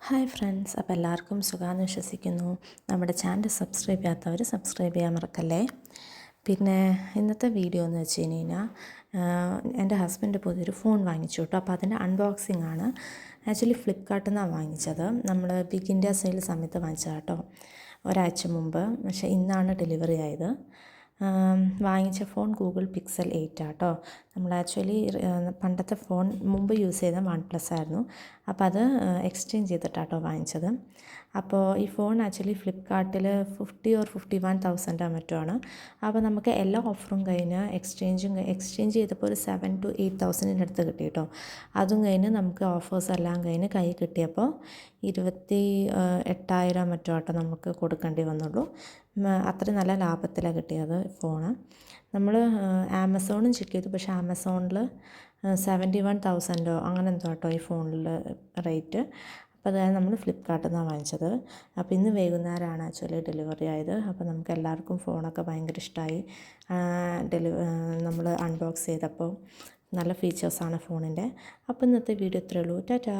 Hi friends, അപ്പോൾ എല്ലാവർക്കും സുഖമാണെന്ന് വിശ്വസിക്കുന്നു. നമ്മുടെ ചാനൽ സബ്സ്ക്രൈബ് ചെയ്യാത്തവർ സബ്സ്ക്രൈബ് ചെയ്യാൻ മറക്കല്ലേ. പിന്നെ ഇന്നത്തെ വീഡിയോ എന്ന് വെച്ച് കഴിഞ്ഞാൽ എൻ്റെ ഹസ്ബൻഡ് പുതിയൊരു ഫോൺ വാങ്ങിച്ചു കേട്ടോ. അപ്പോൾ അതിൻ്റെ അൺബോക്സിംഗ് ആണ്. ആക്ച്വലി ഫ്ലിപ്കാർട്ടിൽ നിന്നാണ് വാങ്ങിച്ചത്. നമ്മൾ ബിഗ് ഇന്ത്യ സെയിൽ സമയത്ത് വാങ്ങിച്ചത് കേട്ടോ, ഒരാഴ്ച മുമ്പ്. പക്ഷേ ഇന്നാണ് ഡെലിവറി ആയത്. വാങ്ങിച്ച ഫോൺ ഗൂഗിൾ പിക്സൽ 8 ആട്ടോ. നമ്മൾ ആക്ച്വലി പണ്ടത്തെ ഫോൺ മുമ്പ് യൂസ് ചെയ്ത OnePlus ആയിരുന്നു. അപ്പോൾ അത് എക്സ്ചേഞ്ച് ചെയ്തിട്ടാട്ടോ വാങ്ങിച്ചത്. അപ്പോൾ ഈ ഫോൺ ആക്ച്വലി ഫ്ലിപ്കാർട്ടിൽ 50 or 51,000 മറ്റോ ആണ്. അപ്പോൾ നമുക്ക് എല്ലാ ഓഫറും കഴിഞ്ഞ് എക്സ്ചേഞ്ച് ചെയ്തപ്പോൾ ഒരു 7,000 to 8,000 അടുത്ത് കിട്ടി കേട്ടോ. അതും കഴിഞ്ഞ് നമുക്ക് ഓഫേഴ്സ് എല്ലാം കഴിഞ്ഞ് കൈ കിട്ടിയപ്പോൾ 28,000 മറ്റോ ആട്ടോ നമുക്ക് കൊടുക്കേണ്ടി വന്നുള്ളൂ. അത്രയും നല്ല ലാഭത്തിലാണ് കിട്ടിയത് ഫോണ്. നമ്മൾ ആമസോണും ചെക്ക് ചെയ്തു, പക്ഷേ ആമസോണിൽ 71,000 അങ്ങനെ എന്തോ കേട്ടോ ഈ ഫോണിൽ റേറ്റ്. അപ്പോൾ അതായത് നമ്മൾ ഫ്ലിപ്കാർട്ടിൽ നിന്നാണ് വാങ്ങിച്ചത്. അപ്പോൾ ഇന്ന് വൈകുന്നേരമാണ് ആക്ച്വലി ഡെലിവറി ആയത്. അപ്പോൾ നമുക്ക് എല്ലാവർക്കും ഫോണൊക്കെ ഭയങ്കര ഇഷ്ടമായി. നമ്മൾ അൺബോക്സ് ചെയ്തപ്പോൾ നല്ല ഫീച്ചേഴ്സാണ് ഫോണിൻ്റെ. അപ്പോൾ ഇന്നത്തെ വീഡിയോ ഇത്രയേ ഉള്ളൂ. ടാറ്റാ.